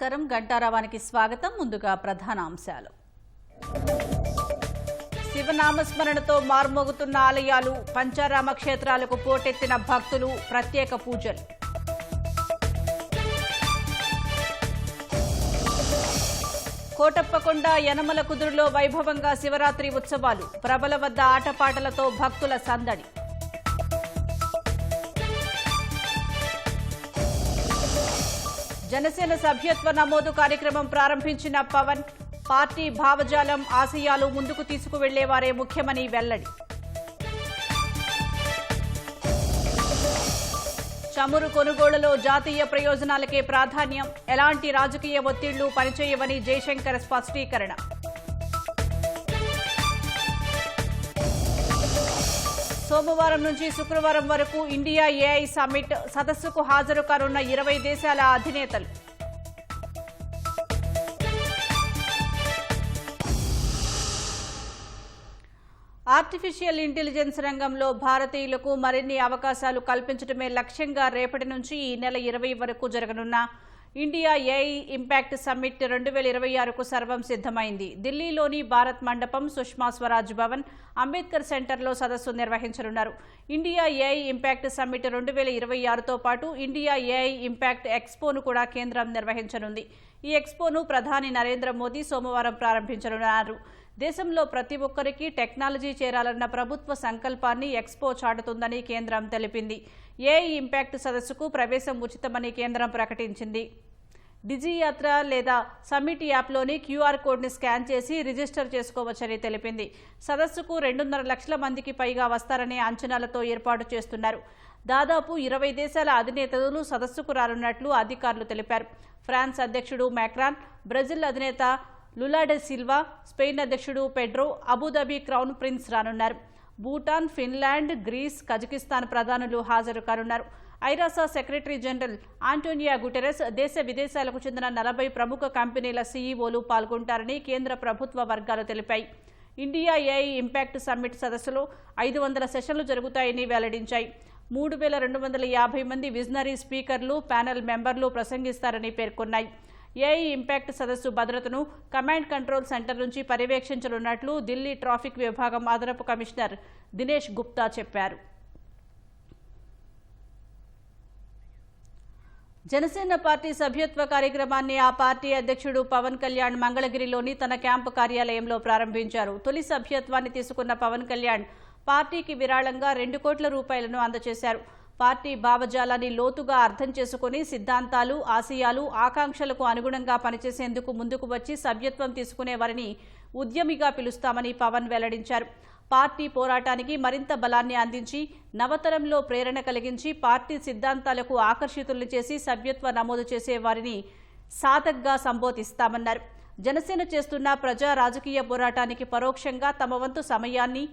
నమస్కారం గంటారావానికి స్వాగతం. ముందుగా ప్రధాన అంశాలు. శివనామస్మరణతో మార్మోగుతున్న ఆలయాలు, పంచారామ క్షేత్రాలకు పోటెత్తిన భక్తులు, ప్రత్యేక పూజలు. కోటప్పకొండ యనమల కుదురులో వైభవంగా శివరాత్రి ఉత్సవాలు, ప్రభల వద్ద ఆటపాటలతో భక్తుల సందడి. జనసేన సభ్యత్వ నమోదు కార్యక్రమం ప్రారంభించిన పవన్, పార్టీ భావజాలం, ఆశయాలు ముందుకు తీసుకువెళ్లేవారే ముఖ్యమని వెల్లడి. చమురు కొనుగోలులో జాతీయ ప్రయోజనాలకే ప్రాధాన్యం, ఎలాంటి రాజకీయ ఒత్తిళ్లు పనిచేయవని జయశంకర్ స్పష్టీకరణ. సోమవారం నుంచి శుక్రవారం వరకు ఇండియా ఏఐ సమ్మిట్, సదస్సుకు హాజరు కానున్న 20 దేశాల అధినేతలు. ఆర్టిఫిషియల్ ఇంటెలిజెన్స్ రంగంలో భారతీయులకు మరిన్ని అవకాశాలు కల్పించడమే లక్ష్యంగా రేపటి నుంచి ఈ నెల 20 వరకు జరగనున్న ఇండియా ఏఐ ఇంపాక్ట్ సమ్మిట్ 2026కు సర్వం సిద్ధమైంది. ఢిల్లీలోని భారత్ మండపం, సుష్మా స్వరాజ్ భవన్, అంబేద్కర్ సెంటర్లో సదస్సు నిర్వహించనున్నారు. ఇండియా ఏఐ ఇంపాక్ట్ సమ్మిట్ 2026తో పాటు ఇండియా ఏఐ ఇంపాక్ట్ ఎక్స్పోను కూడా కేంద్రం నిర్వహించనుంది. ఈ ఎక్స్పోను ప్రధాని నరేంద్ర మోదీ సోమవారం ప్రారంభించనున్నారు. దేశంలో ప్రతి ఒక్కరికి టెక్నాలజీ చేరాలన్న ప్రభుత్వ సంకల్పాన్ని ఎక్స్పో చాటుతుందని కేంద్రం తెలిపింది. ఏఐ ఇంపాక్ట్ సదస్సుకు ప్రవేశం ఉచితమని కేంద్రం ప్రకటించింది. డిజియాత్ర లేదా సమ్మిట్ యాప్లోని క్యూఆర్ కోడ్ని స్కాన్ చేసి రిజిస్టర్ చేసుకోవచ్చని తెలిపింది. సదస్సుకు 2.5 లక్షల మందికి పైగా వస్తారనే అంచనాలతో ఏర్పాటు చేస్తున్నారు. దాదాపు 20 దేశాల అధినేతలు సదస్సుకు రానున్నట్లు అధికారులు తెలిపారు. ఫ్రాన్స్ అధ్యక్షుడు మ్యాక్రాన్, బ్రెజిల్ అధినేత లులా డే సిల్వా, స్పెయిన్ అధ్యక్షుడు పెడ్రో, అబుదాబి క్రౌన్ ప్రిన్స్ రానున్నారు. భూటాన్, ఫిన్లాండ్, గ్రీస్, కజకిస్తాన్ ప్రధానులు హాజరు కానున్నారు. ఐరాసా సెక్రటరీ జనరల్ ఆంటోనియా గుటెరస్, దేశ విదేశాలకు చెందిన 40 ప్రముఖ కంపెనీల సీఈఓలు పాల్గొంటారని కేంద్ర ప్రభుత్వ వర్గాలు తెలిపాయి. ఇండియా ఏఐ ఇంపాక్ట్ సమ్మిట్ సదస్సులో 500 సెషన్లు జరుగుతాయని వెల్లడించాయి. 3250 మంది విజనరీ స్పీకర్లు, ప్యానెల్ మెంబర్లు ప్రసంగిస్తారని పేర్కొన్నాయి. ఏఐ ఇంపాక్ట్ సదస్సు భద్రతను కమాండ్ కంట్రోల్ సెంటర్ నుంచి పర్యవేక్షించనున్నట్లు ఢిల్లీ ట్రాఫిక్ విభాగం అదనపు కమిషనర్ దినేష్ గుప్తా చెప్పారు. జనసేన పార్టీ సభ్యత్వ కార్యక్రమాన్ని ఆ పార్టీ అధ్యక్షుడు పవన్ కళ్యాణ్ మంగళగిరిలోని తన క్యాంపు కార్యాలయంలో ప్రారంభించారు. తొలి సభ్యత్వాన్ని తీసుకున్న పవన్ కళ్యాణ్ పార్టీకి విరాళంగా 2 కోట్ల రూపాయలను అందజేశారు. పార్టీ భావజాలాన్ని లోతుగా అర్థం చేసుకుని సిద్ధాంతాలు, ఆశయాలు, ఆకాంక్షలకు అనుగుణంగా పనిచేసేందుకు ముందుకు వచ్చి సభ్యత్వం తీసుకునేవారిని ఉద్యమిగా పిలుస్తామని పవన్ వెల్లడించారు. పార్టీ పోరాటానికి మరింత బలాన్ని అందించి, నవతరంలో ప్రేరణ కలిగించి, పార్టీ సిద్ధాంతాలకు ఆకర్షితుల్ని చేసి సభ్యత్వ నమోదు చేసే వారిని సాధక్గా సంబోధిస్తామన్నారు. జనసేన చేస్తున్న ప్రజా రాజకీయ పోరాటానికి పరోక్షంగా తమ వంతు సమయాన్ని,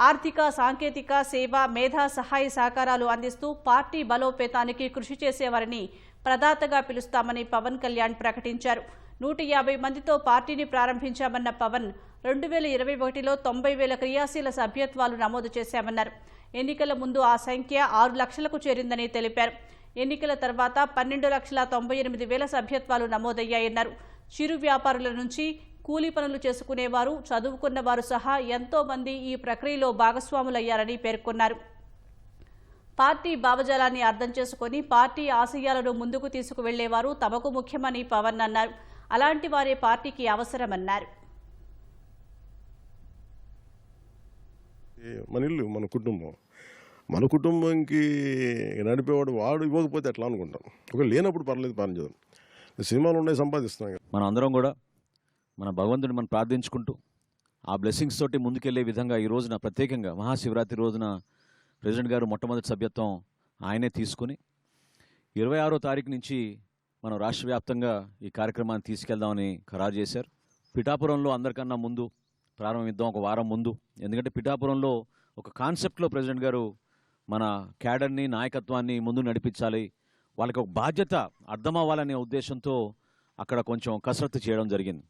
ఆర్థిక, సాంకేతిక, సేవ, మేధా సహాయ సహకారాలు అందిస్తూ పార్టీ బలోపేతానికి కృషి చేసేవారిని ప్రదాతగా పిలుస్తామని పవన్ కళ్యాణ్ ప్రకటించారు. 150 మందితో పార్టీని ప్రారంభించామన్న పవన్ 2021లో 90,000 క్రియాశీల సభ్యత్వాలు నమోదు చేశామన్నారు. ఎన్నికల ముందు ఆ సంఖ్య 6 లక్షలకు చేరిందని తెలిపారు. ఎన్నికల తర్వాత 12,98,000 సభ్యత్వాలు నమోదయ్యాయన్నారు. చిరు వ్యాపారుల నుంచి కూలీ పనులు చేసుకునేవారు, చదువుకున్నవారు సహా ఎంతో మంది ఈ ప్రక్రియలో భాగస్వాములయ్యారని పేర్కొన్నారు. పార్టీ భావజాలాన్ని అర్థం చేసుకుని పార్టీ ఆశయాలను ముందుకు తీసుకువెళ్లేవారు తమకు ముఖ్యమని పవన్ అన్నారు. అలాంటి వారే పార్టీకి అవసరమన్నారు. మన ఇల్లు, మన కుటుంబంకి నడిపేవాడు వాడు ఇవ్వకపోతే ఎట్లా అనుకుంటాం. ఒకవేళ లేనప్పుడు పర్లేదు, పని చేద్దాం. సినిమాలు ఉన్నాయి, సంపాదిస్తున్నాం. మనం అందరం కూడా మన భగవంతుడిని మనం ప్రార్థించుకుంటూ ఆ బ్లెస్సింగ్స్ తోటి ముందుకెళ్లే విధంగా ఈ రోజున ప్రత్యేకంగా మహాశివరాత్రి రోజున ప్రెసిడెంట్ గారు మొట్టమొదటి సభ్యత్వం ఆయనే తీసుకుని 26వ తారీఖు నుంచి మనం రాష్ట్ర వ్యాప్తంగా ఈ కార్యక్రమాన్ని తీసుకెళ్దామని ఖరారు చేశారు. పిఠాపురంలో అందరికన్నా ముందు ప్రారంభిద్దాం, ఒక వారం ముందు. ఎందుకంటే పిఠాపురంలో ఒక కాన్సెప్ట్లో ప్రెసిడెంట్ గారు మన క్యాడర్ని, నాయకత్వాన్ని ముందు నడిపించాలి, వాళ్ళకి ఒక బాధ్యత అర్థం అవ్వాలనే ఉద్దేశంతో అక్కడ కొంచెం కసరత్తు చేయడం జరిగింది.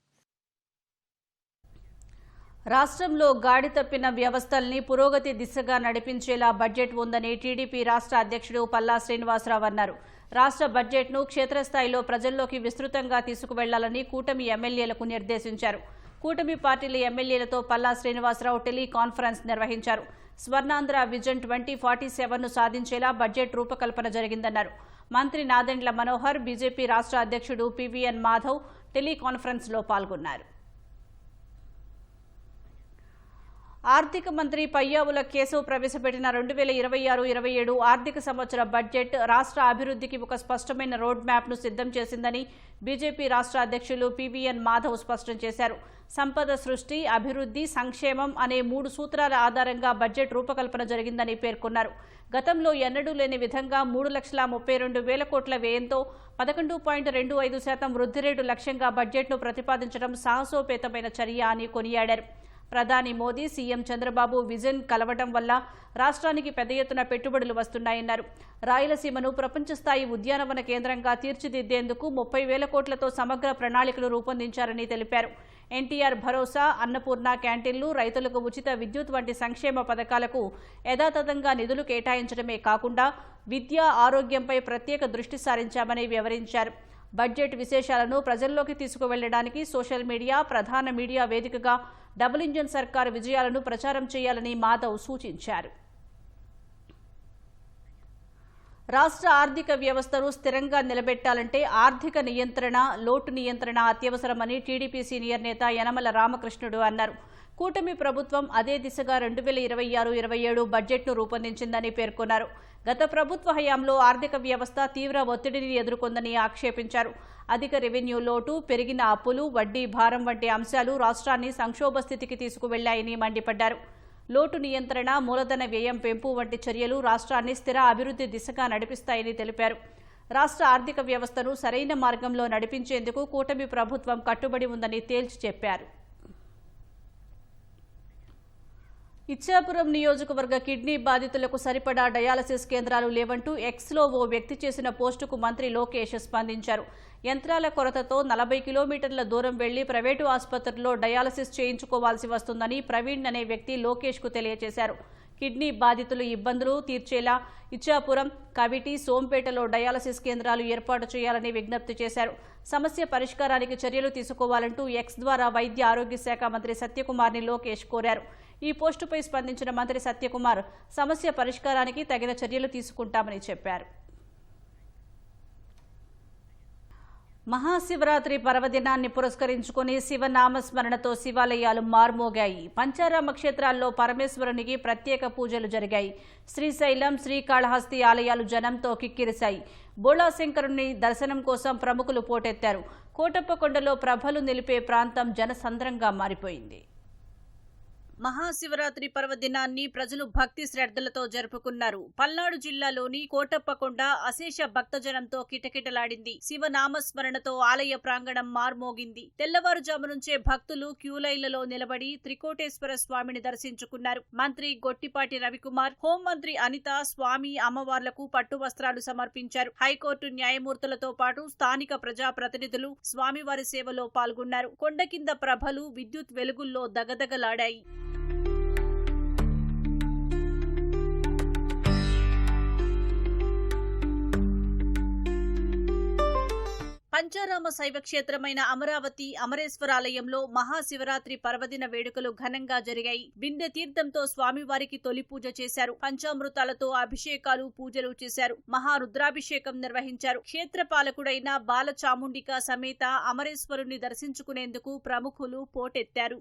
రాష్ట్రంలో గాడి తప్పిన వ్యవస్థల్ని పురోగతి దిశగా నడిపించేలా బడ్జెట్ ఉందని టీడీపీ రాష్ట్ర అధ్యక్షుడు పల్లా శ్రీనివాసరావు అన్నారు. రాష్ట్ర బడ్జెట్ను క్షేత్రస్థాయిలో ప్రజల్లోకి విస్తృతంగా తీసుకువెళ్లాలని కూటమి ఎమ్మెల్యేలకు నిర్దేశించారు. కూటమి పార్టీల ఎమ్మెల్యేలతో పల్లా శ్రీనివాసరావు టెలికాన్ఫరెన్స్ నిర్వహించారు. స్వర్ణాంధ్ర విజన్ 2047ను సాధించేలా బడ్జెట్ రూపకల్పన జరిగిందన్నారు. మంత్రి నాదెండ్ల మనోహర్, బీజేపీ రాష్ట్ర అధ్యక్షుడు పివిఎన్ మాధవ్ టెలికాన్ఫరెన్స్లో పాల్గొన్నారు. ఆర్థిక మంత్రి పయ్యావుల కేశవ్ ప్రవేశపెట్టిన 2026-27 ఆర్థిక సంవత్సర బడ్జెట్ రాష్ట్ర అభివృద్ధికి ఒక స్పష్టమైన రోడ్ మ్యాప్ను సిద్ధం చేసిందని బీజేపీ రాష్ట్ర అధ్యక్షులు పివిఎన్ మాధవ్ స్పష్టం చేశారు. సంపద సృష్టి, అభివృద్ధి, సంక్షేమం అనే 3 సూత్రాల ఆధారంగా బడ్జెట్ రూపకల్పన జరిగిందని పేర్కొన్నారు. గతంలో ఎన్నడూ లేని విధంగా 3,32,000 కోట్ల వ్యయంతో 11.25% వృద్ధి రేటు లక్ష్యంగా బడ్జెట్ను ప్రతిపాదించడం సాహసోపేతమైన చర్య అని కొనియాడారు. ప్రధాని మోదీ, సీఎం చంద్రబాబు విజన్ కలవడం వల్ల రాష్ట్రానికి పెద్ద ఎత్తున పెట్టుబడులు వస్తున్నాయన్నారు. రాయలసీమను ప్రపంచ స్థాయి ఉద్యానవన కేంద్రంగా తీర్చిదిద్దేందుకు 30,000 కోట్లతో సమగ్ర ప్రణాళికలు రూపొందించారని తెలిపారు. ఎన్టీఆర్ భరోసా, అన్నపూర్ణ క్యాంటీన్లు, రైతులకు ఉచిత విద్యుత్ వంటి సంక్షేమ పథకాలకు యథాతథంగా నిధులు కేటాయించడమే కాకుండా విద్య, ఆరోగ్యంపై ప్రత్యేక దృష్టి సారించామని వివరించారు. బడ్జెట్ విశేషాలను ప్రజల్లోకి తీసుకువెళ్లడానికి సోషల్ మీడియా, ప్రధాన మీడియా వేదికగా డబుల్ ఇంజన్ సర్కారు విజయాలను ప్రచారం చేయాలని మాధవ్ సూచించారు. రాష్ట్ర ఆర్థిక వ్యవస్థను స్థిరంగా నిలబెట్టాలంటే ఆర్థిక నియంత్రణ, లోటు నియంత్రణ అత్యవసరమని టీడీపీ సీనియర్ నేత యనమల రామకృష్ణుడు అన్నారు. కూటమి ప్రభుత్వం అదే దిశగా 2026-27 బడ్జెట్ను రూపొందించిందని పేర్కొన్నారు. గత ప్రభుత్వ హయాంలో ఆర్థిక వ్యవస్థ తీవ్ర ఒత్తిడిని ఎదుర్కొందని ఆక్షేపించారు. అధిక రెవెన్యూ లోటు, పెరిగిన అప్పులు, వడ్డీ భారం వంటి అంశాలు రాష్ట్రాన్ని సంక్షోభ స్థితికి తీసుకువెళ్లాయని మండిపడ్డారు. లోటు నియంత్రణ, మూలధన వ్యయం పెంపు వంటి చర్యలు రాష్ట్రాన్ని స్థిర అభివృద్ధి దిశగా నడిపిస్తాయని తెలిపారు. రాష్ట్ర ఆర్థిక వ్యవస్థను సరైన మార్గంలో నడిపించేందుకు కూటమి ప్రభుత్వం కట్టుబడి ఉందని తేల్చి చెప్పారు. ఇచ్చాపురం నియోజకవర్గ కిడ్నీ బాధితులకు సరిపడా డయాలసిస్ కేంద్రాలు లేవంటూ ఎక్స్లో ఓ వ్యక్తి చేసిన పోస్టుకు మంత్రి లోకేష్ స్పందించారు. యంత్రాల కొరతతో 40 కిలోమీటర్ల దూరం వెళ్లి ప్రైవేటు ఆసుపత్రుల్లో డయాలసిస్ చేయించుకోవాల్సి వస్తుందని ప్రవీణ్ అనే వ్యక్తి లోకేష్కు తెలియజేశారు. కిడ్నీ బాధితులు ఇబ్బందులు తీర్చేలా ఇచ్చాపురం, కవిటి, సోంపేటలో డయాలసిస్ కేంద్రాలు ఏర్పాటు చేయాలని విజ్ఞప్తి చేశారు. సమస్య పరిష్కారానికి చర్యలు తీసుకోవాలంటూ ఎక్స్ ద్వారా వైద్య ఆరోగ్య శాఖ మంత్రి సత్యకుమార్ని లోకేష్ కోరారు. ఈ పోస్టుపై స్పందించిన మంత్రి సత్యకుమార్ సమస్య పరిష్కారానికి తగిన చర్యలు తీసుకుంటామని చెప్పారు. మహాశివరాత్రి పర్వదినాన్ని పురస్కరించుకుని శివనామస్మరణతో శివాలయాలు మార్మోగాయి. పంచారామ క్షేత్రాల్లో పరమేశ్వరునికి ప్రత్యేక పూజలు జరిగాయి. శ్రీశైలం, శ్రీకాళహస్తి ఆలయాలు జనంతో కిక్కిరిశాయి. బోళాశంకరుని దర్శనం కోసం ప్రముఖులు పోటెత్తారు. కోటప్పకొండలో ప్రభలు నిలిపే ప్రాంతం జనసంద్రంగా మారిపోయింది. మహాశివరాత్రి పర్వదినాన్ని ప్రజలు భక్తి శ్రద్ధలతో జరుపుకున్నారు. పల్నాడు జిల్లాలోని కోటప్పకొండ అశేష భక్తజనంతో కిటకిటలాడింది. శివనామస్మరణతో ఆలయ ప్రాంగణం మార్మోగింది. తెల్లవారుజాము నుంచే భక్తులు క్యూలైన్లలో నిలబడి త్రికోటేశ్వర స్వామిని దర్శించుకున్నారు. మంత్రి గొట్టిపాటి రవికుమార్, హోంమంత్రి అనిత స్వామి అమ్మవార్లకు పట్టు వస్త్రాలు సమర్పించారు. హైకోర్టు న్యాయమూర్తులతో పాటు స్థానిక ప్రజాప్రతినిధులు స్వామివారి సేవలో పాల్గొన్నారు. కొండ కింద ప్రభలు విద్యుత్ వెలుగుల్లో దగదగలాడాయి. పంచారామ శైవ క్షేత్రమైన అమరావతి అమరేశ్వరాలయంలో మహాశివరాత్రి పర్వదిన వేడుకలు ఘనంగా జరిగాయి. బిందె తీర్థంతో స్వామివారికి తొలి పూజ చేశారు. పంచామృతాలతో అభిషేకాలు, పూజలు చేశారు. మహారుద్రాభిషేకం నిర్వహించారు. క్షేత్రపాలకుడైన బాలచాముండిక సమేత అమరేశ్వరుని దర్శించుకునేందుకు ప్రముఖులు పోటెత్తారు.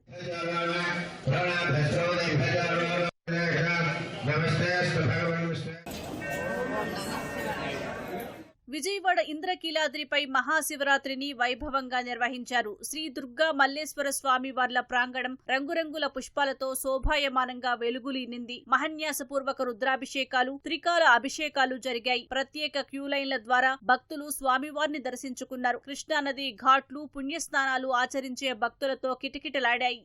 విజయవాడ ఇంద్రకీలాద్రిపై మహాశివరాత్రిని వైభవంగా నిర్వహించారు. శ్రీ దుర్గా మల్లేశ్వర స్వామి వార్ల ప్రాంగణం రంగురంగుల పుష్పాలతో శోభాయమానంగా వెలుగులీనింది. మహన్యాసపూర్వక రుద్రాభిషేకాలు, త్రికాల అభిషేకాలు జరిగాయి. ప్రత్యేక క్యూలైన్ల ద్వారా భక్తులు స్వామివారిని దర్శించుకున్నారు. కృష్ణానది ఘాట్లు, పుణ్యస్నానాలు ఆచరించే భక్తులతో కిటకిటలాడాయి.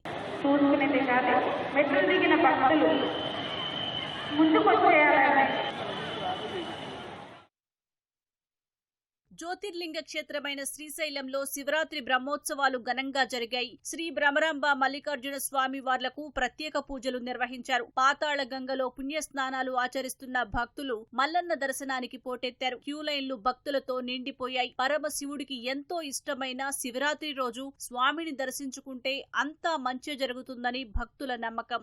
జ్యోతిర్లింగ క్షేత్రమైన శ్రీశైలంలో శివరాత్రి బ్రహ్మోత్సవాలు ఘనంగా జరిగాయి. శ్రీ భ్రమరాంబ మల్లికార్జున స్వామి వార్లకు ప్రత్యేక పూజలు నిర్వహించారు. పాతాళ గంగలో పుణ్యస్నానాలు ఆచరిస్తున్న భక్తులు మల్లన్న దర్శనానికి పోటెత్తారు. క్యూ లైన్లు భక్తులతో నిండిపోయాయి. పరమశివుడికి ఎంతో ఇష్టమైన శివరాత్రి రోజు స్వామిని దర్శించుకుంటే అంతా మంచి జరుగుతుందని భక్తుల నమ్మకం.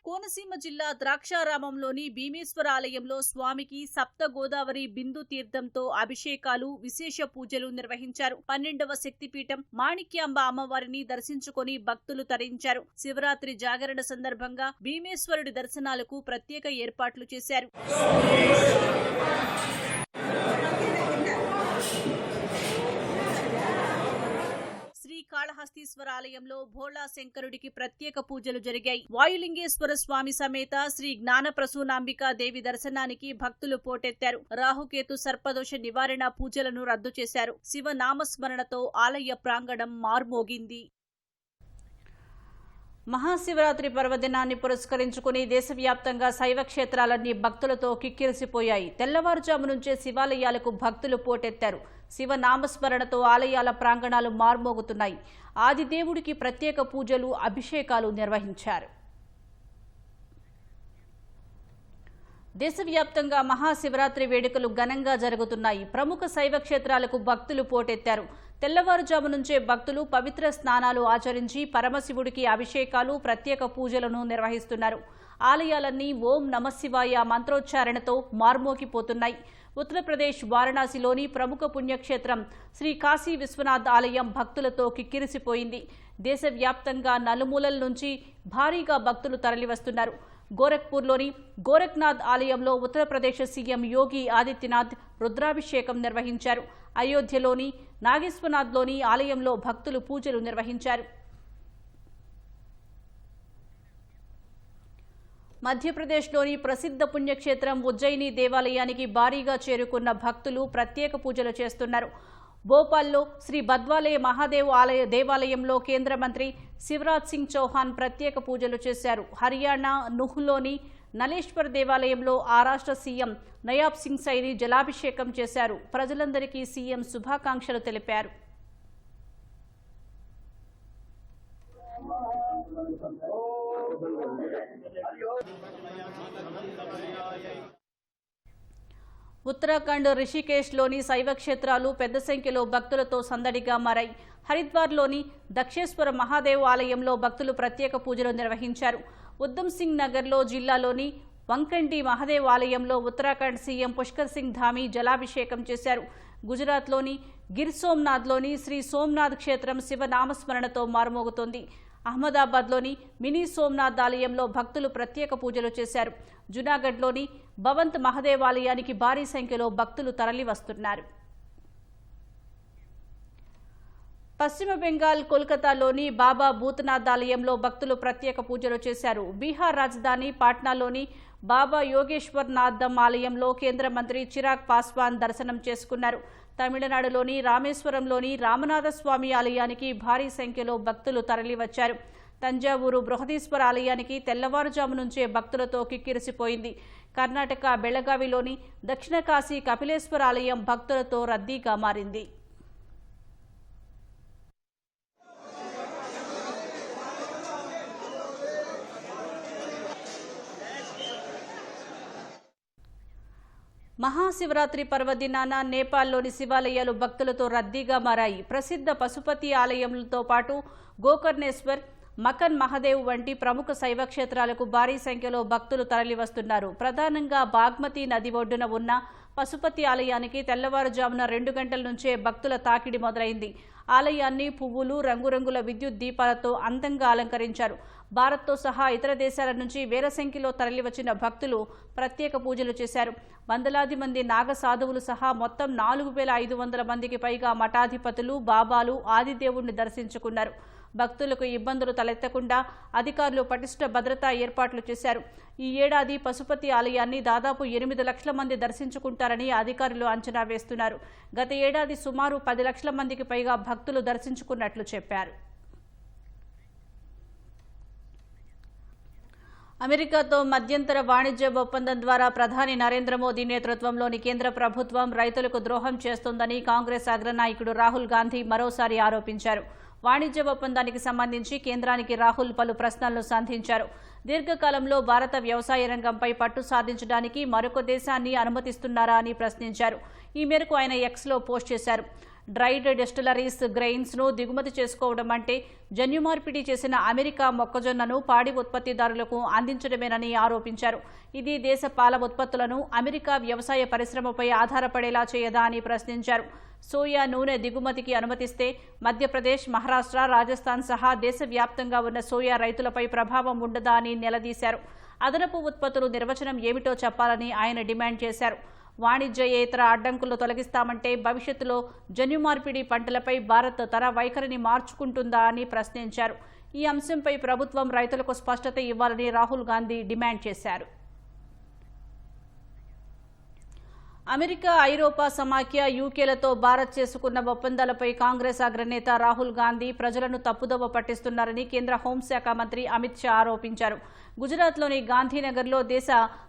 కోనసీమ జిల్లా ద్రాక్షారామంలోని భీమేశ్వర ఆలయంలో స్వామికి సప్త గోదావరి బిందు తీర్థంతో అభిషేకాలు, విశేష పూజలు నిర్వహించారు. 12వ శక్తిపీఠం మాణిక్యాంబ అమ్మవారిని దర్శించుకొని భక్తులు తరించారు. శివరాత్రి జాగరణ సందర్భంగా భీమేశ్వరుడి దర్శనాలకు ప్రత్యేక ఏర్పాట్లు చేశారు. కాళహస్తీశ్వర ఆలయంలో భోళా శంకరుడికి ప్రత్యేక పూజలు జరిగాయి. వాయులింగేశ్వర స్వామి సమేత శ్రీ జ్ఞాన ప్రసూనాంబికా దేవి దర్శనానికి భక్తులు పోటెత్తారు. రాహుకేతు సర్పదోష నివారణ పూజలను రద్దు చేశారు. శివ నామస్మరణతో ఆలయ ప్రాంగణం మార్మోగింది. మహాశివరాత్రి పర్వదినాన్ని పురస్కరించుకుని దేశవ్యాప్తంగా శైవ క్షేత్రాలన్నీ భక్తులతో కిక్కిరిసిపోయాయి. తెల్లవారుజాము నుంచే శివాలయాలకు భక్తులు పోటెత్తారు. శివ నామస్మరణతో ఆలయాల ప్రాంగణాలు మార్మోగుతున్నాయి. ఆదిదేవుడికి ప్రత్యేక పూజలు, అభిషేకాలు నిర్వహించారు. దేశవ్యాప్తంగా మహాశివరాత్రి వేడుకలు ఘనంగా జరుగుతున్నాయి. ప్రముఖ శైవ క్షేత్రాలకు భక్తులు పోటెత్తారు. తెల్లవారుజాము నుంచే భక్తులు పవిత్ర స్నానాలు ఆచరించి పరమశివుడికి అభిషేకాలు, ప్రత్యేక పూజలను నిర్వహిస్తున్నారు. ఆలయాలన్నీ ఓం నమశివాయ మంత్రోచ్చారణతో మార్మోగిపోతున్నాయి. ఉత్తరప్రదేశ్ వారణాసిలోని ప్రముఖ పుణ్యక్షేత్రం శ్రీ కాశీ విశ్వనాథ్ ఆలయం భక్తులతో కిక్కిరిసిపోయింది. దేశవ్యాప్తంగా నలుమూలల నుంచి భారీగా భక్తులు తరలివస్తున్నారు. గోరఖ్పూర్లోని గోరఖ్నాథ్ ఆలయంలో ఉత్తరప్రదేశ్ సీఎం యోగి ఆదిత్యనాథ్ రుద్రాభిషేకం నిర్వహించారు. అయోధ్యలోని నాగేశ్వరనాథ్లోని ఆలయంలో భక్తులు పూజలు నిర్వహించారు. మధ్యప్రదేశ్లోని ప్రసిద్ధ పుణ్యక్షేత్రం ఉజ్జయిని దేవాలయానికి భారీగా చేరుకున్న భక్తులు ప్రత్యేక పూజలు చేస్తున్నారు. భోపాల్లో శ్రీ బద్వాలయ మహాదేవ్ దేవాలయంలో కేంద్ర మంత్రి శివరాజ్ సింగ్ చౌహాన్ ప్రత్యేక పూజలు చేశారు. హర్యానా నుహ్లోని నలేశ్వర్ దేవాలయంలో ఆ రాష్ట్ర సీఎం నయాబ్ సింగ్ సైని జలాభిషేకం చేశారు. ప్రజలందరికీ సీఎం శుభాకాంక్షలు తెలిపారు. ఉత్తరాఖండ్ రిషికేశ్లోని శైవ క్షేత్రాలు పెద్ద సంఖ్యలో భక్తులతో సందడిగా మారాయి. హరిద్వార్లోని దక్షేశ్వర మహాదేవ్ ఆలయంలో భక్తులు ప్రత్యేక పూజలు నిర్వహించారు. ఉద్దమ్ సింగ్ నగర్లో జిల్లాలోని వంకండి మహాదేవ్ ఆలయంలో ఉత్తరాఖండ్ సీఎం పుష్కర్ సింగ్ ధామీ జలాభిషేకం చేశారు. గుజరాత్లోని గిర్ సోమ్నాథ్లోని శ్రీ సోమ్నాథ్ క్షేత్రం శివ నామస్మరణతో మారుమోగుతోంది. అహ్మదాబాద్లోని మినీ సోమ్నాథ్ ఆలయంలో భక్తులు ప్రత్యేక పూజలు చేశారు. జునాగఢ్లోని భవంత్ మహాదేవ్ ఆలయానికి భారీ సంఖ్యలో భక్తులు తరలివస్తున్నారు. పశ్చిమ బెంగాల్ కోల్కతాలోని బాబా భూతనాథ్ ఆలయంలో భక్తులు ప్రత్యేక పూజలు చేశారు. బీహార్ రాజధాని పాట్నాలోని బాబా యోగేశ్వర్ నాథం ఆలయంలో కేంద్ర మంత్రి చిరాగ్ పాస్వాన్ దర్శనం చేసుకున్నారు. తమిళనాడులోని రామేశ్వరంలోని రామనాథస్వామి ఆలయానికి భారీ సంఖ్యలో భక్తులు తరలివచ్చారు. తంజావూరు బృహదీశ్వర ఆలయానికి తెల్లవారుజాము నుంచే భక్తులతో కిక్కిరిసిపోయింది. కర్ణాటక బెళగావిలోని దక్షిణ కాశీ కపిలేశ్వర ఆలయం భక్తులతో రద్దీగా మారింది. మహాశివరాత్రి పర్వదినాన నేపాల్లోని శివాలయాలు భక్తులతో రద్దీగా మారాయి. ప్రసిద్ధ పశుపతి ఆలయంతో పాటు గోకర్ణేశ్వర్, మకన్ మహాదేవ్ వంటి ప్రముఖ శైవ క్షేత్రాలకు భారీ సంఖ్యలో భక్తులు తరలివస్తున్నారు. ప్రధానంగా బాగ్మతి నది ఒడ్డున ఉన్న పశుపతి ఆలయానికి తెల్లవారుజామున 2 గంటల నుంచే భక్తుల తాకిడి మొదలైంది. ఆలయాన్ని పువ్వులు, రంగురంగుల విద్యుత్ దీపాలతో అందంగా అలంకరించారు. భారత్తో సహా ఇతర దేశాల నుంచి వేల సంఖ్యలో తరలివచ్చిన భక్తులు ప్రత్యేక పూజలు చేశారు. వందలాది మంది నాగ సాధువులు సహా మొత్తం 4500 మందికి పైగా మఠాధిపతులు, బాబాలు ఆదిదేవుణ్ణి దర్శించుకున్నారు. భక్తులకు ఇబ్బందులు తలెత్తకుండా అధికారులు పటిష్ట భద్రతా ఏర్పాట్లు చేశారు. ఈ ఏడాది పశుపతి ఆలయాన్ని దాదాపు 8 లక్షల మంది దర్శించుకుంటారని అధికారులు అంచనా వేస్తున్నారు. గత ఏడాది సుమారు 10 లక్షల మందికి పైగా భక్తులు దర్శించుకున్నట్లు చెప్పారు. అమెరికాతో మధ్యంతర వాణిజ్య ఒప్పందం ద్వారా ప్రధాని నరేంద్ర మోదీ నేతృత్వంలోని కేంద్ర ప్రభుత్వం రైతులకు ద్రోహం చేస్తోందని కాంగ్రెస్ అగ్రనాయకుడు రాహుల్ గాంధీ మరోసారి ఆరోపించారు. వాణిజ్య ఒప్పందానికి సంబంధించి కేంద్రానికి రాహుల్ పలు ప్రశ్నలను సంధించారు. దీర్ఘకాలంలో భారత వ్యవసాయ రంగంపై పట్టు సాధించడానికి మరొక దేశాన్ని అనుమతిస్తున్నారా అని ప్రశ్నించారు. ఈ మేరకు ఆయన ఎక్స్లో పోస్ట్ చేశారు. డ్రైడ్ డిస్టిలరీస్ గ్రెయిన్స్ ను దిగుమతి చేసుకోవడం అంటే జన్యుమార్పిడి చేసిన అమెరికా మొక్కజొన్నను పాడి ఉత్పత్తిదారులకు అందించడమేనని ఆరోపించారు. ఇది దేశ పాల ఉత్పత్తులను అమెరికా వ్యవసాయ పరిశ్రమపై ఆధారపడేలా చేయదా అని ప్రశ్నించారు. సోయా నూనె దిగుమతికి అనుమతిస్తే మధ్యప్రదేశ్, మహారాష్ట్ర, రాజస్థాన్ సహా దేశవ్యాప్తంగా ఉన్న సోయా రైతులపై ప్రభావం ఉండదా అని నిలదీశారు. అదనపు ఉత్పత్తులు నిర్వచనం ఏమిటో చెప్పాలని ఆయన డిమాండ్ చేశారు. వాణిజ్యేతర అడ్డంకులు తొలగిస్తామంటే భవిష్యత్తులో జన్యుమార్పిడి పంటలపై భారత్ తన వైఖరిని మార్చుకుంటుందా అని ప్రశ్నించారు. ఈ అంశంపై ప్రభుత్వం రైతులకు స్పష్టత ఇవ్వాలని రాహుల్ గాంధీ డిమాండ్ చేశారు. అమెరికా, ఐరోపా సమాఖ్య, యూకేలతో భారత్ చేసుకున్న ఒప్పందాలపై కాంగ్రెస్ అగ్రనేత రాహుల్ గాంధీ ప్రజలను తప్పుదోవ పట్టిస్తున్నారని కేంద్ర హోంశాఖ మంత్రి అమిత్ షా ఆరోపించారు. గుజరాత్లోని గాంధీనగర్లో దేశ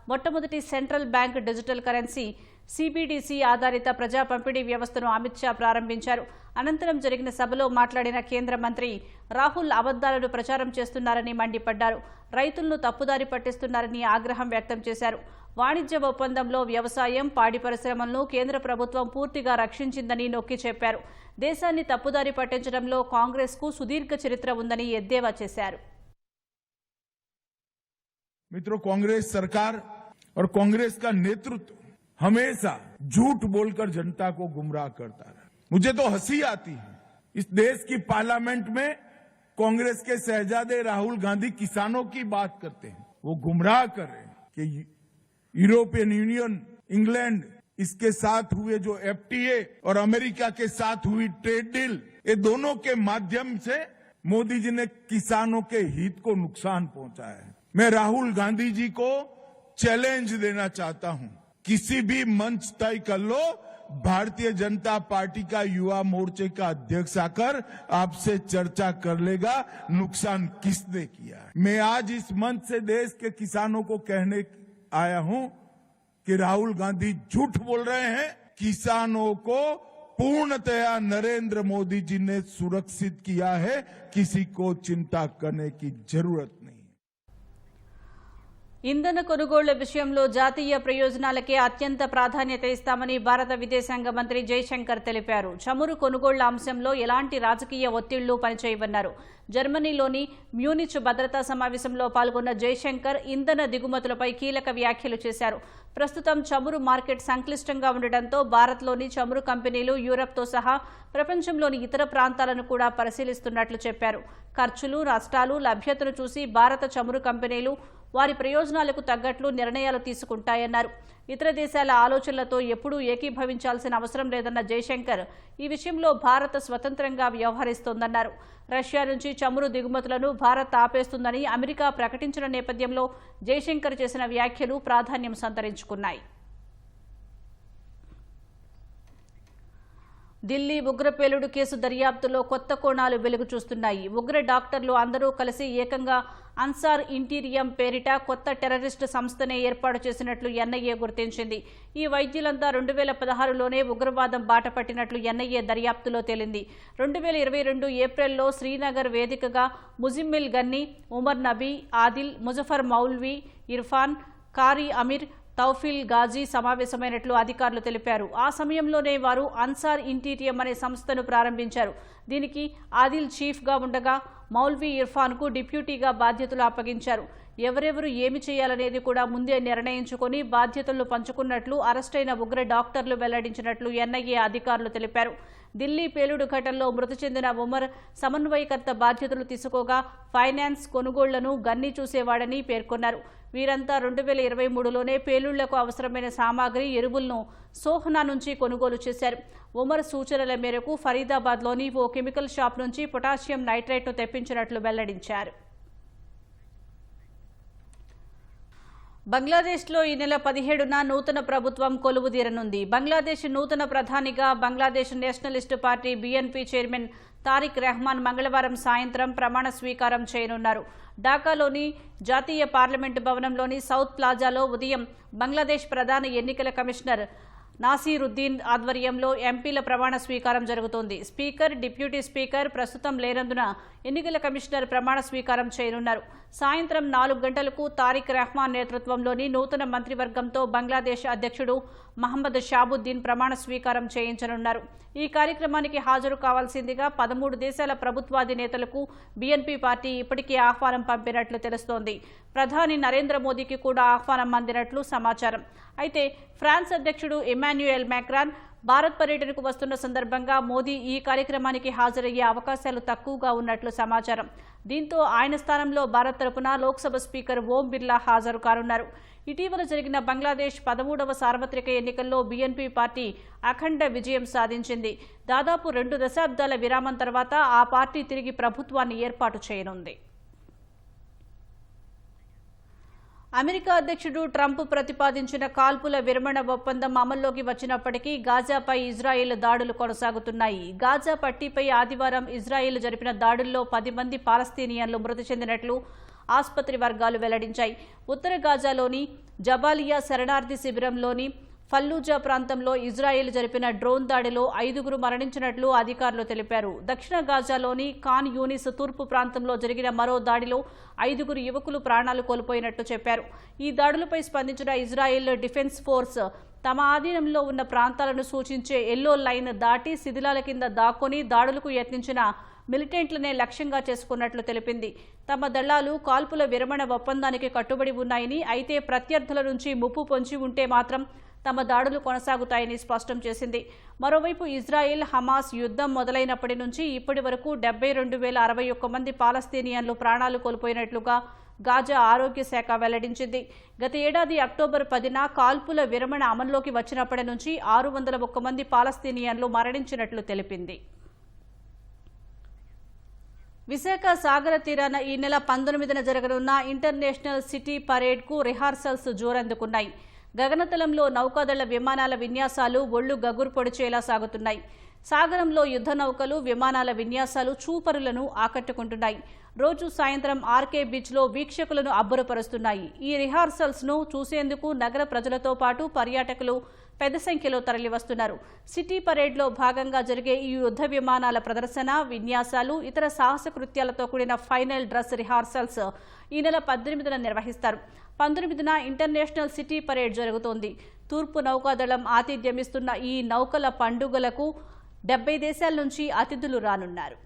మొట్టమొదటి central bank digital currency CBDC ఆధారిత ప్రజా పంపిణీ వ్యవస్థను అమిత్ షా ప్రారంభించారు. అనంతరం జరిగిన సభలో మాట్లాడిన కేంద్ర మంత్రి రాహుల్ అబద్దాలను ప్రచారం చేస్తున్నారని మండిపడ్డారు. రైతులను తప్పుదారి పట్టిస్తున్నారని ఆగ్రహం వ్యక్తం చేశారు. వాణిజ్య ఒప్పందంలో వ్యవసాయం, పాడి పరిశ్రమలను కేంద్ర ప్రభుత్వం పూర్తిగా రక్షించిందని నొక్కి చెప్పారు. దేశాన్ని తప్పుదారి పట్టించడంలో కాంగ్రెస్కు సుదీర్ఘ చరిత్ర ఉందని ఎద్దేవా చేశారు. मित्रों, कांग्रेस सरकार और कांग्रेस का नेतृत्व हमेशा झूठ बोलकर जनता को गुमराह करता रहा। मुझे तो हंसी आती है, इस देश की पार्लियामेंट में कांग्रेस के शहजादे राहुल गांधी किसानों की बात करते हैं। वो गुमराह कर रहे हैं कि यूरोपियन यूनियन, इंग्लैंड, इसके साथ हुए जो एफटीए और अमेरिका के साथ हुई ट्रेड डील, ये दोनों के माध्यम से मोदी जी ने किसानों के हित को नुकसान पहुंचाया है। मैं राहुल गांधी जी को चैलेंज देना चाहता हूं, किसी भी मंच तय कर लो, भारतीय जनता पार्टी का युवा मोर्चे का अध्यक्ष आकर आपसे चर्चा कर लेगा नुकसान किसने किया है। मैं आज इस मंच से देश के किसानों को कहने आया हूं कि राहुल गांधी झूठ बोल रहे हैं। किसानों को पूर्णतया नरेंद्र मोदी जी ने सुरक्षित किया है, किसी को चिंता करने की जरूरत नहीं। ఇంధన కొనుగోళ్ల విషయంలో జాతీయ ప్రయోజనాలకే అత్యంత ప్రాధాన్యత ఇస్తామని భారత విదేశాంగ మంత్రి జైశంకర్ తెలిపారు. చమురు కొనుగోళ్ల అంశంలో ఎలాంటి రాజకీయ ఒత్తిళ్లు పనిచేయవన్నారు. జర్మనీలోని మ్యూనిచ్ భద్రతా సమావేశంలో పాల్గొన్న జైశంకర్ ఇంధన దిగుమతులపై కీలక వ్యాఖ్యలు చేశారు. ప్రస్తుతం చమురు మార్కెట్ సంక్లిష్టంగా ఉండటంతో భారత్లోని చమురు కంపెనీలు యూరప్తో సహా ప్రపంచంలోని ఇతర ప్రాంతాలను కూడా పరిశీలిస్తున్నట్లు చెప్పారు. ఖర్చులు, నష్టాలు, లభ్యతను చూసి భారత చమురు కంపెనీలు వారి ప్రయోజనాలకు తగ్గట్లు నిర్ణయాలు తీసుకుంటాయన్నారు. ఇతర దేశాల ఆలోచనలతో ఎప్పుడూ ఏకీభవించాల్సిన అవసరం లేదన్న జైశంకర్ ఈ విషయంలో భారత్ స్వతంత్రంగా వ్యవహరిస్తోందన్నారు. రష్యా నుంచి చమురు దిగుమతులను భారత్ ఆపేస్తుందని అమెరికా ప్రకటించిన నేపథ్యంలో జైశంకర్ చేసిన వ్యాఖ్యలు ప్రాధాన్యం సంతరించుకున్నాయి. ఢిల్లీ ఉగ్ర పేలుడు కేసు దర్యాప్తులో కొత్త కోణాలు వెలుగు చూస్తున్నాయి. ఉగ్ర డాక్టర్లు అందరూ కలిసి ఏకంగా అన్సార్ ఇంటీరియం పేరిట కొత్త టెర్రరిస్టు సంస్థనే ఏర్పాటు చేసినట్లు ఎన్ఐఏ గుర్తించింది. ఈ వైద్యులంతా 2016లోనే ఉగ్రవాదం బాట పట్టినట్లు ఎన్ఐఏ దర్యాప్తులో తేలింది. 2022 ఏప్రిల్లో శ్రీనగర్ వేదికగా ముజిమ్మిల్ గన్నీ, ఉమర్ నబీ, ఆదిల్, ముజఫర్ మౌల్వీ, ఇర్ఫాన్, కారీ అమీర్, తౌఫీల్ గాజీ సమావేశమైనట్లు అధికారులు తెలిపారు. ఆ సమయంలోనే వారు అన్సార్ ఇంటీరియం అనే సంస్థను ప్రారంభించారు. దీనికి ఆదిల్ చీఫ్గా ఉండగా మౌల్వీ ఇర్ఫాన్కు డిప్యూటీగా బాధ్యతలు అప్పగించారు. ఎవరెవరు ఏమి చేయాలనేది కూడా ముందే నిర్ణయించుకుని బాధ్యతలను పంచుకున్నట్లు అరెస్టైన ఉగ్ర డాక్టర్లు వెల్లడించినట్లు ఎన్ఐఏ అధికారులు తెలిపారు. ఢిల్లీ పేలుడు ఘటనలో మృతి చెందిన ఉమర్ సమన్వయకర్త బాధ్యతలు తీసుకోగా ఫైనాన్స్, కొనుగోళ్లను గన్నీ చూసేవాడని పేర్కొన్నారు. వీరంతా 2023లోనే పేలుళ్లకు అవసరమైన సామాగ్రి, ఎరువులను సోహనా నుంచి కొనుగోలు చేశారు. ఉమర్ సూచనల మేరకు ఫరీదాబాద్లోని ఓ కెమికల్ షాప్ నుంచి పొటాషియం నైట్రేట్ను తెప్పించినట్లు వెల్లడించారు. బంగ్లాదేశ్లో ఈ నెల 17న నూతన ప్రభుత్వం కొలువుదీరనుంది. బంగ్లాదేశ్ నూతన ప్రధానిగా Bangladesh nationalist party BNP chairman Tarique Rahman మంగళవారం సాయంత్రం ప్రమాణ స్వీకారం చేయనున్నారు. ఢాకాలోని జాతీయ పార్లమెంటు భవనంలోని సౌత్ ప్లాజాలో ఉదయం బంగ్లాదేశ్ ప్రధాన ఎన్నికల కమిషనర్ నాసీరుద్దీన్ ఆధ్వర్యంలో ఎంపీల ప్రమాణ స్వీకారం జరుగుతోంది. స్పీకర్, డిప్యూటీ స్పీకర్ ప్రస్తుతం లేనందున ఎన్నికల కమిషనర్ ప్రమాణ స్వీకారం చేయనున్నారు. సాయంత్రం 4 గంటలకు తారిక్ రెహమాన్ నేతృత్వంలోని నూతన మంత్రివర్గంతో బంగ్లాదేశ్ అధ్యక్షుడు మహమ్మద్ షాబుద్దీన్ ప్రమాణ స్వీకారం చేయించనున్నారు. ఈ కార్యక్రమానికి హాజరు కావాల్సిందిగా 13 దేశాల ప్రభుత్వాధినేతలకు BNP పార్టీ ఇప్పటికే ఆహ్వానం పంపినట్లు తెలుస్తోంది. ప్రధాని నరేంద్ర మోదీకి కూడా ఆహ్వానం అందినట్లు సమాచారం. అయితే ఫ్రాన్స్ అధ్యక్షుడు ఇమాన్యుయల్ మ్యాక్రాన్ భారత్ పర్యటనకు వస్తున్న సందర్భంగా మోదీ ఈ కార్యక్రమానికి హాజరయ్యే అవకాశాలు తక్కువగా ఉన్నట్లు సమాచారం. దీంతో ఆయన స్థానంలో భారత్ తరపున లోక్సభ స్పీకర్ ఓం బిర్లా హాజరు కానున్నారు. ఇటీవల జరిగిన బంగ్లాదేశ్ 13వ సార్వత్రిక ఎన్నికల్లో BNP పార్టీ అఖండ విజయం సాధించింది. దాదాపు 2 దశాబ్దాల విరామం తర్వాత ఆ పార్టీ తిరిగి ప్రభుత్వాన్ని ఏర్పాటు చేయనుంది. అమెరికా అధ్యక్షుడు ట్రంప్ ప్రతిపాదించిన కాల్పుల విరమణ ఒప్పందం అమల్లోకి వచ్చినప్పటికీ గాజాపై ఇజ్రాయెల్ దాడులు కొనసాగుతున్నాయి. గాజా పట్టీపై ఆదివారం ఇజ్రాయెల్ జరిపిన దాడుల్లో 10 మంది పాలస్తీనియన్లు మృతి చెందినట్లు ఆసుపత్రి వర్గాలు వెల్లడించాయి. ఉత్తర గాజాలోని జబాలియా శరణార్థి శిబిరంలోని ఫల్లూజా ప్రాంతంలో ఇజ్రాయెల్ జరిపిన డ్రోన్ దాడిలో 5గురు మరణించినట్లు అధికారులు తెలిపారు. దక్షిణ గాజాలోని ఖాన్ యూనిస్ తూర్పు ప్రాంతంలో జరిగిన మరో దాడిలో 5గురు యువకులు ప్రాణాలు కోల్పోయినట్లు చెప్పారు. ఈ దాడులపై స్పందించిన ఇజ్రాయెల్ డిఫెన్స్ ఫోర్స్ తమ ఆధీనంలో ఉన్న ప్రాంతాలను సూచించే ఎల్లో లైన్ దాటి శిథిలాల కింద దాక్కొని దాడులకు యత్నించిన మిలిటెంట్లనే లక్ష్యంగా చేసుకున్నట్లు తెలిపింది. తమ దళాలు కాల్పుల విరమణ ఒప్పందానికి కట్టుబడి ఉన్నాయని, అయితే ప్రత్యర్థుల నుంచి ముప్పు పొంచి ఉంటే మాత్రం తమ దాడులు కొనసాగుతాయని స్పష్టం చేసింది. మరోవైపు ఇజ్రాయెల్ హమాస్ యుద్ధం మొదలైనప్పటి నుంచి ఇప్పటి వరకు 72,061 మంది పాలస్తీనియన్లు ప్రాణాలు కోల్పోయినట్లుగా గాజా ఆరోగ్య శాఖ వెల్లడించింది. గత ఏడాది అక్టోబర్ 10న కాల్పుల విరమణ అమల్లోకి వచ్చినప్పటి నుంచి 601 మంది పాలస్తీనియన్లు మరణించినట్లు తెలిపింది. విశాఖ సాగర తీరాన ఈ నెల 19న జరగనున్న ఇంటర్నేషనల్ సిటీ పరేడ్కు రిహార్సల్స్ జోరందుకున్నాయి. గగనతలంలో నౌకాదళ విమానాల విన్యాసాలు ఒళ్లు గగురు పొడిచేలా సాగుతున్నాయి. సాగరంలో యుద్ధ నౌకలు, విమానాల విన్యాసాలు చూపరులను ఆకట్టుకుంటున్నాయి. రోజు సాయంత్రం ఆర్కే బీచ్లో వీక్షకులను అబ్బురపరుస్తున్నాయి. ఈ రిహార్సల్స్ను చూసేందుకు నగర ప్రజలతో పాటు పర్యాటకులు పెద్ద సంఖ్యలో తరలివస్తున్నారు. సిటీ పరేడ్లో భాగంగా జరిగే ఈ యుద్ధ విమానాల ప్రదర్శన, విన్యాసాలు, ఇతర సాహస కృత్యాలతో కూడిన ఫైనల్ డ్రెస్ రిహార్సల్స్ ఈ నెల 18న నిర్వహిస్తారు. 19న ఇంటర్నేషనల్ సిటీ పరేడ్ జరుగుతోంది. తూర్పు నౌకాదళం ఆతిథ్యమిస్తున్న ఈ నౌకల పండుగలకు 70 దేశాల నుంచి అతిథులు రానున్నారు.